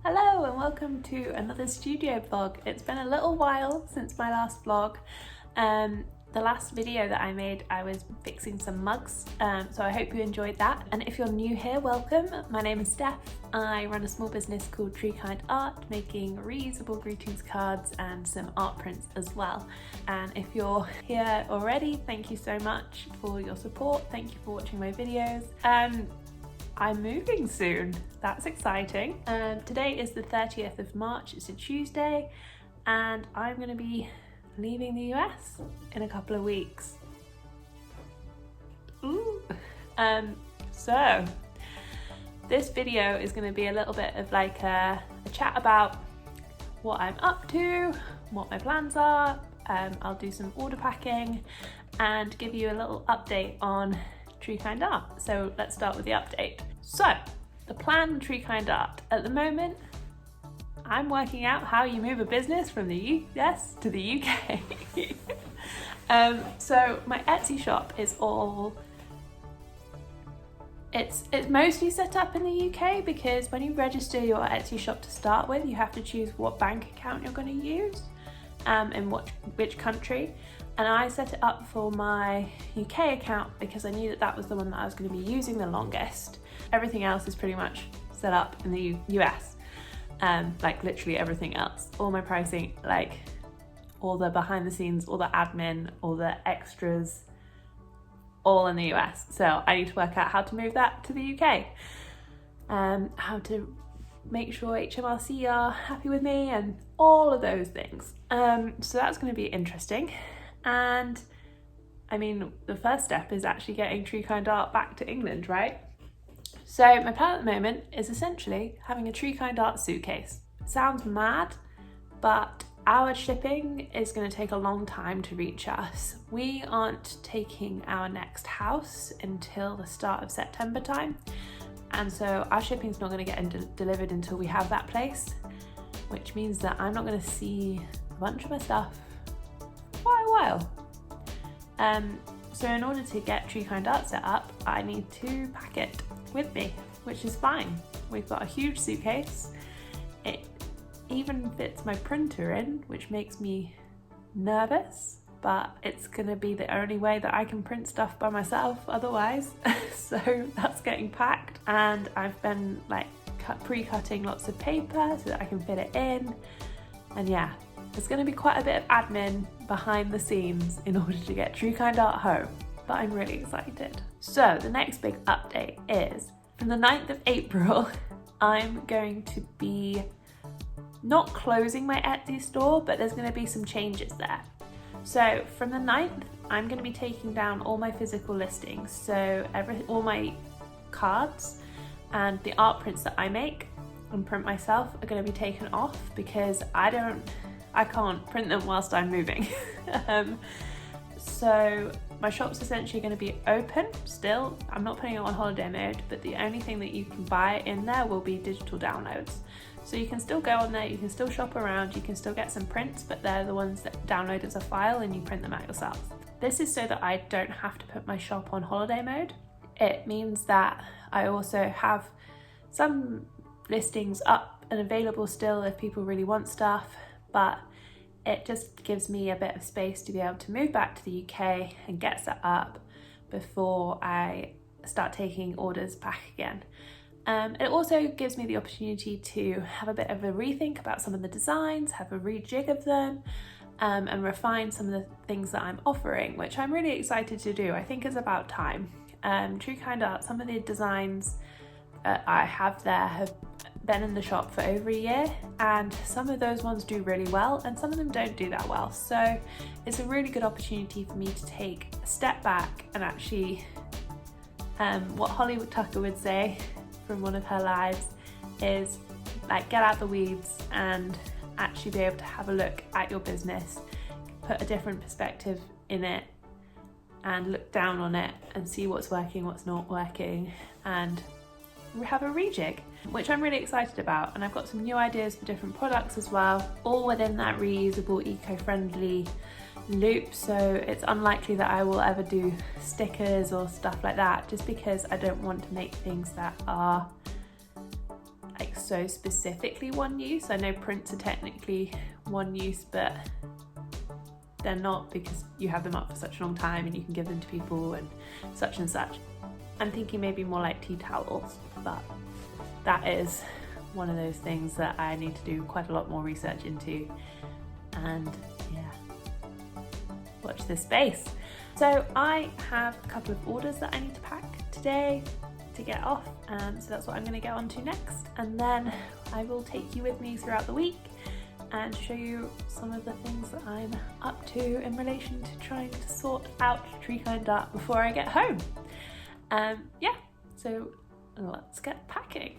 Hello and welcome to another studio vlog. It's been a little while since my last vlog. The last video that I made, I was fixing some mugs, so I hope you enjoyed that. And if you're new here, welcome. My name is Steph. I run a small business called Treekind Art, making reusable greetings cards and some art prints as well. And if you're here already, thank you so much for your support. Thank you for watching my videos. I'm moving soon. That's exciting. Today is the 30th of March. It's a Tuesday, and I'm going to be leaving the US in a couple of weeks. Ooh. So this video is going to be a little bit of like a chat about what I'm up to, what my plans are. I'll do some order packing and give you a little update on Treekind Art. So let's start with the update. So the plan on Treekind Art at the moment, I'm working out how you move a business from the US to the UK. So my Etsy shop is it's mostly set up in the UK, because when you register your Etsy shop to start with, you have to choose what bank account you're going to use and which country. And I set it up for my UK account because I knew that that was the one that I was going to be using the longest. Everything else is pretty much set up in the US. Like literally everything else. All my pricing, like all the behind the scenes, all the admin, all the extras, all in the US. So I need to work out how to move that to the UK. How to make sure HMRC are happy with me and all of those things. So that's going to be interesting. And I mean, the first step is actually getting Treekind Art back to England, right? So my plan at the moment is essentially having a Treekind Art suitcase. Sounds mad, but our shipping is going to take a long time to reach us. We aren't taking our next house until the start of September time. And so our shipping's not going to get delivered until we have that place, which means that I'm not going to see a bunch of my stuff for quite a while. So in order to get Treekind Art set up, I need to pack it with me, which is fine. We've got a huge suitcase. It even fits my printer in, which makes me nervous, but it's gonna be the only way that I can print stuff by myself otherwise. So that's getting packed, and I've been like pre-cutting lots of paper so that I can fit it in. And yeah, there's going to be quite a bit of admin behind the scenes in order to get Treekind Art home, but I'm really excited. So the next big update is from the 9th of April, I'm going to be not closing my Etsy store, but there's going to be some changes there. So from the 9th, I'm going to be taking down all my physical listings. So all my cards and the art prints that I make and print myself are going to be taken off, because I can't print them whilst I'm moving. So my shop's essentially going to be open still. I'm not putting it on holiday mode, but the only thing that you can buy in there will be digital downloads. So you can still go on there, you can still shop around, you can still get some prints, but they're the ones that download as a file and you print them out yourself. This is so that I don't have to put my shop on holiday mode. It means that I also have some listings up and available still if people really want stuff, but it just gives me a bit of space to be able to move back to the UK and get set up before I start taking orders back again. It also gives me the opportunity to have a bit of a rethink about some of the designs, have a rejig of them, and refine some of the things that I'm offering, which I'm really excited to do. I think it's about time. Treekind Art, some of the designs I have there have been in the shop for over a year, and some of those ones do really well and some of them don't do that well. So it's a really good opportunity for me to take a step back and actually, what Holly Tucker would say from one of her lives is like, get out the weeds and actually be able to have a look at your business, put a different perspective in it and look down on it and see what's working, what's not working, and have a rejig, which I'm really excited about. And I've got some new ideas for different products as well, all within that reusable, eco-friendly loop. So it's unlikely that I will ever do stickers or stuff like that, just because I don't want to make things that are like so specifically one use. I know prints are technically one use, but they're not, because you have them up for such a long time and you can give them to people and such. I'm thinking maybe more like tea towels, but that is one of those things that I need to do quite a lot more research into, and yeah, watch this space. So I have a couple of orders that I need to pack today to get off, so that's what I'm going to get on to next, and then I will take you with me throughout the week and show you some of the things that I'm up to in relation to trying to sort out tree kind art before I get home. Yeah, so let's get packing.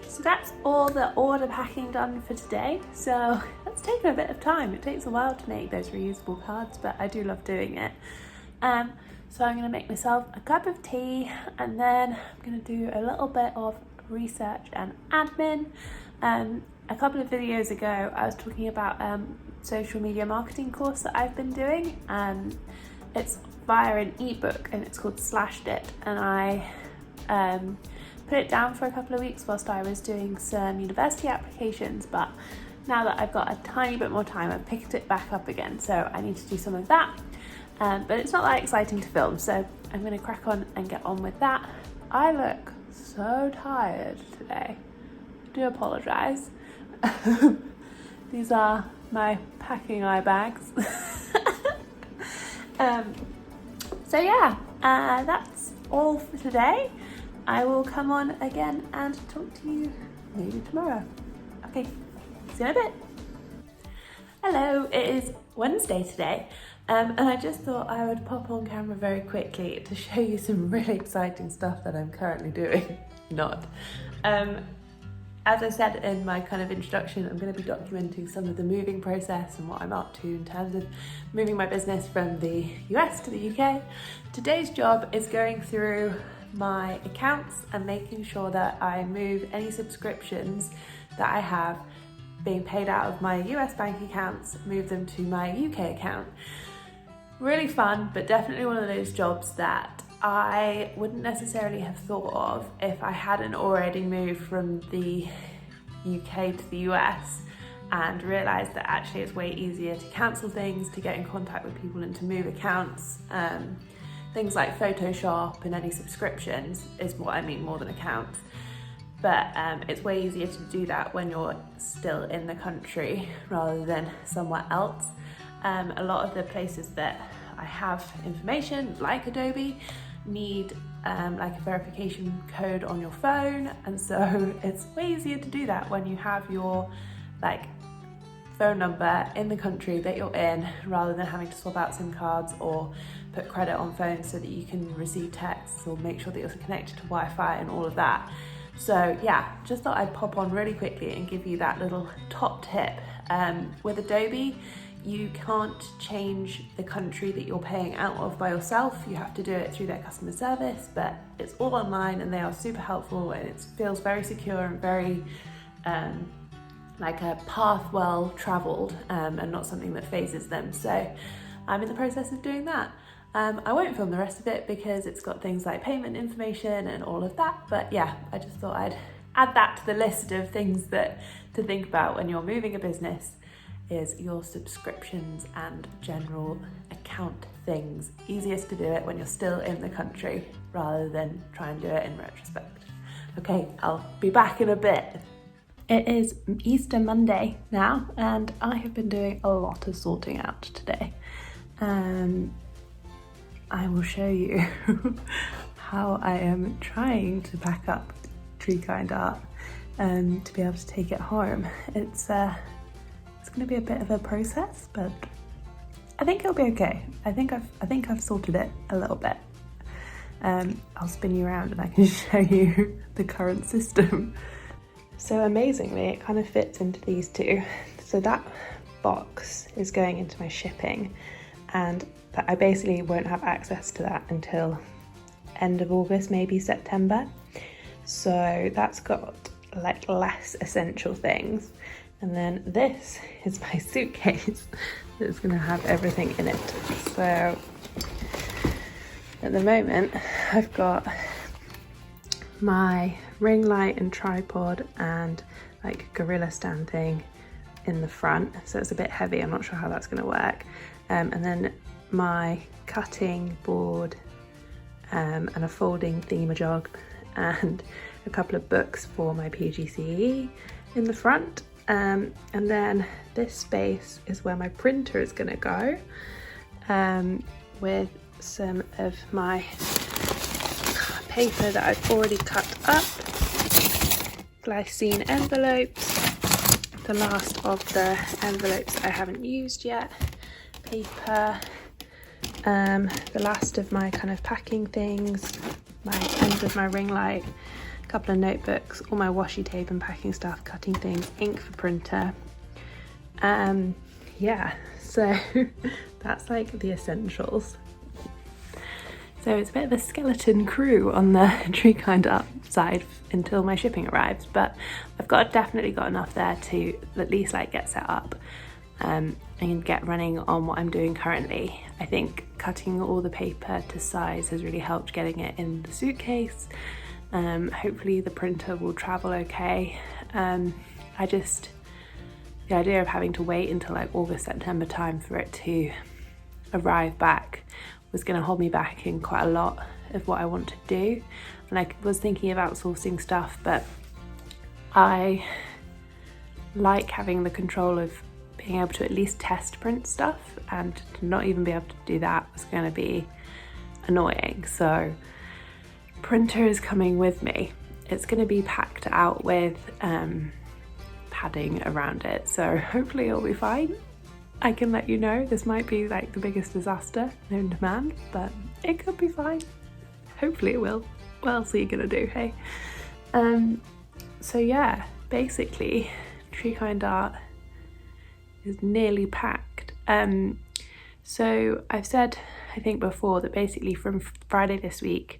So that's all the order packing done for today. So that's taken a bit of time. It takes a while to make those reusable cards, but I do love doing it. So I'm gonna make myself a cup of tea, and then I'm gonna do a little bit of research and admin. A couple of videos ago, I was talking about social media marketing course that I've been doing. It's via an ebook and it's called Slashed It, and I put it down for a couple of weeks whilst I was doing some university applications, but now that I've got a tiny bit more time, I've picked it back up again, so I need to do some of that. But it's not that exciting to film, so I'm going to crack on and get on with that. I look so tired today. I do apologise. These are my packing eye bags. So yeah, that's all for today. I will come on again and talk to you maybe tomorrow. Okay, see you in a bit. Hello, it is Wednesday today, and I just thought I would pop on camera very quickly to show you some really exciting stuff that I'm currently doing. Not. As I said in my kind of introduction, I'm going to be documenting some of the moving process and what I'm up to in terms of moving my business from the US to the UK. Today's job is going through my accounts and making sure that I move any subscriptions that I have being paid out of my US bank accounts, move them to my UK account. Really fun, but definitely one of those jobs that I wouldn't necessarily have thought of if I hadn't already moved from the UK to the US and realised that actually it's way easier to cancel things, to get in contact with people and to move accounts. Things like Photoshop and any subscriptions is what I mean more than accounts. But it's way easier to do that when you're still in the country rather than somewhere else. A lot of the places that I have information, like Adobe, need like a verification code on your phone, and so it's way easier to do that when you have your like phone number in the country that you're in, rather than having to swap out SIM cards or put credit on phones so that you can receive texts or make sure that you're connected to Wi-Fi and all of that. So yeah, just thought I'd pop on really quickly and give you that little top tip. With Adobe, you can't change the country that you're paying out of by yourself. You have to do it through their customer service, but it's all online and they are super helpful, and it feels very secure and very like a path well traveled, and not something that phases them. So I'm in the process of doing that. I won't film the rest of it because it's got things like payment information and all of that, but yeah, I just thought I'd add that to the list of things that to think about when you're moving a business, is your subscriptions and general account things. Easiest to do it when you're still in the country rather than try and do it in retrospect. Okay, I'll be back in a bit. It is Easter Monday now, and I have been doing a lot of sorting out today. I will show you how I am trying to pack up Tree Kind Art to be able to take it home. It's going to be a bit of a process, but I think it'll be okay. I think I've sorted it a little bit. I'll spin you around and I can show you the current system. So amazingly, it kind of fits into these two. So that box is going into my shipping, and I basically won't have access to that until end of August, maybe September. So that's got like less essential things. And then this is my suitcase that's going to have everything in it. So at the moment I've got my ring light and tripod and like gorilla stand thing in the front, so it's a bit heavy. I'm not sure how that's going to work. And then my cutting board and a folding thingamajig and a couple of books for my PGCE in the front. And then this space is where my printer is going to go, with some of my paper that I've already cut up, glycine envelopes, the last of the envelopes I haven't used yet, paper, the last of my kind of packing things, my ends of my ring light, a couple of notebooks, all my washi tape and packing stuff, cutting things, ink for printer. Yeah, so that's like the essentials. So it's a bit of a skeleton crew on the Tree Kind Art side until my shipping arrives, but I've definitely got enough there to at least like get set up and get running on what I'm doing currently. I think cutting all the paper to size has really helped getting it in the suitcase. Hopefully the printer will travel okay. The idea of having to wait until like August, September time for it to arrive back was going to hold me back in quite a lot of what I want to do. And I was thinking of outsourcing stuff, but I like having the control of being able to at least test print stuff, and to not even be able to do that was going to be annoying. So printer is coming with me. It's going to be packed out with padding around it, so hopefully it'll be fine. I can let you know. This might be like the biggest disaster known to man, but it could be fine. Hopefully it will. What else are you gonna do, hey? So yeah, basically Tree Kind Art is nearly packed. So I've said, I think before, that basically from Friday this week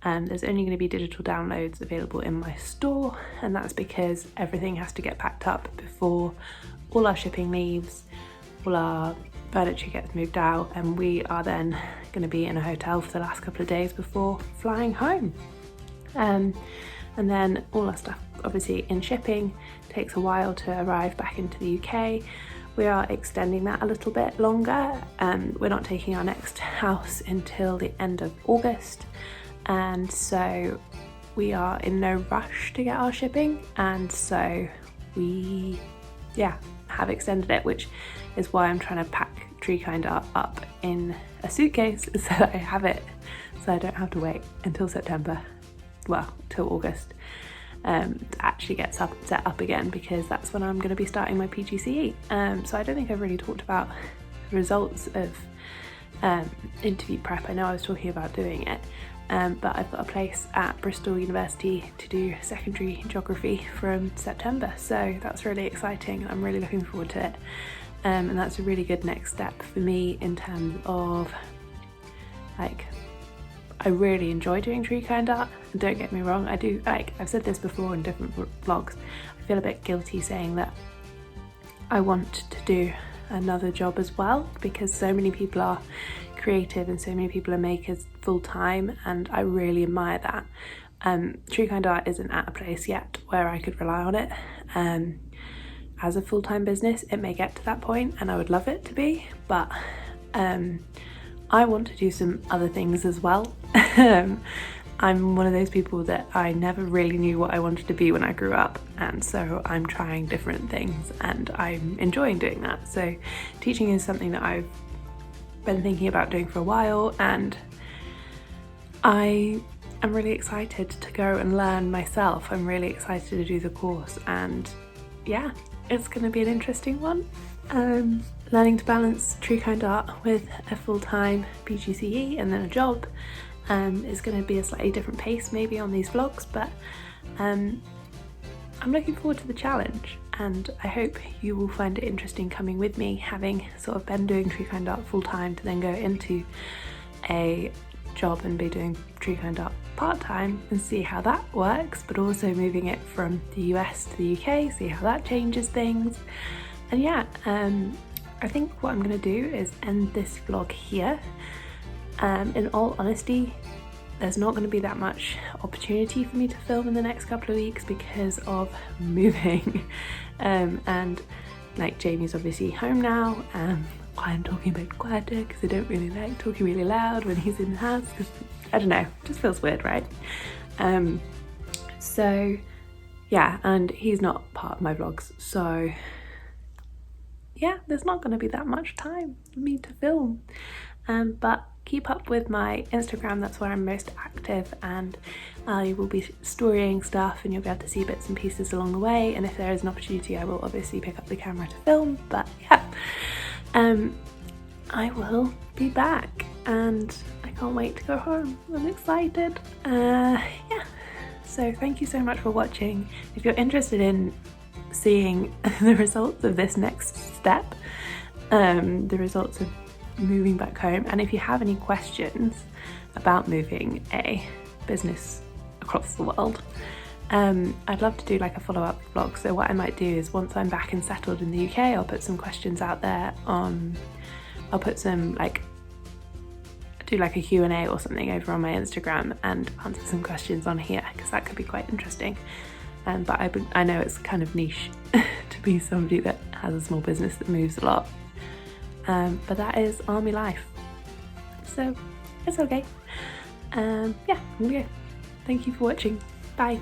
there's only going to be digital downloads available in my store, and that's because everything has to get packed up before all our shipping leaves, all our furniture gets moved out, and we are then going to be in a hotel for the last couple of days before flying home. And then all our stuff obviously in shipping takes a while to arrive back into the UK. We are extending that a little bit longer. We're not taking our next house until the end of August, and so we are in no rush to get our shipping, and so we have extended it, which is why I'm trying to pack Tree Kind Art up in a suitcase so that I have it, so I don't have to wait until September, well, till August. to actually get set up again, because that's when I'm going to be starting my PGCE. So I don't think I've really talked about the results of interview prep. I know I was talking about doing it, but I've got a place at Bristol University to do secondary geography from September, so that's really exciting. I'm really looking forward to it, and that's a really good next step for me in terms of, like, I really enjoy doing tree kind art. Don't get me wrong, I do, like, I've said this before in different vlogs, I feel a bit guilty saying that I want to do another job as well, because so many people are creative and so many people are makers full-time, and I really admire that. Tree kind art isn't at a place yet where I could rely on it as a full-time business. It may get to that point and I would love it to be, but I want to do some other things as well. I'm one of those people that I never really knew what I wanted to be when I grew up, and so I'm trying different things and I'm enjoying doing that. So teaching is something that I've been thinking about doing for a while, and I am really excited to go and learn myself. I'm really excited to do the course, and yeah, it's going to be an interesting one. Learning to balance tree kind art with a full-time PGCE and then a job is going to be a slightly different pace maybe on these vlogs, but I'm looking forward to the challenge, and I hope you will find it interesting coming with me, having sort of been doing tree kind art full-time to then go into a job and be doing tree kind art part-time and see how that works, but also moving it from the US to the UK, see how that changes things. And yeah, I think what I'm going to do is end this vlog here. In all honesty, there's not going to be that much opportunity for me to film in the next couple of weeks because of moving, and like Jamie's obviously home now. I'm talking a bit quieter because I don't really like talking really loud when he's in the house, because I don't know, it just feels weird, right? So yeah, and he's not part of my vlogs, so yeah, there's not going to be that much time for me to film, but keep up with my Instagram, that's where I'm most active, and I will be storying stuff and you'll be able to see bits and pieces along the way, and if there is an opportunity I will obviously pick up the camera to film. But yeah, I will be back and I can't wait to go home. I'm excited. Yeah, so thank you so much for watching. If you're interested in seeing the results of this next step, the results of moving back home, and if you have any questions about moving a business across the world, I'd love to do like a follow-up vlog. So what I might do is, once I'm back and settled in the UK, I'll put some questions out there on, I'll put some do like a Q&A or something over on my Instagram and answer some questions on here, because that could be quite interesting. But I know it's kind of niche to be somebody that has a small business that moves a lot. But that is army life, so it's okay. Yeah, I'm gonna go. Thank you for watching. Bye.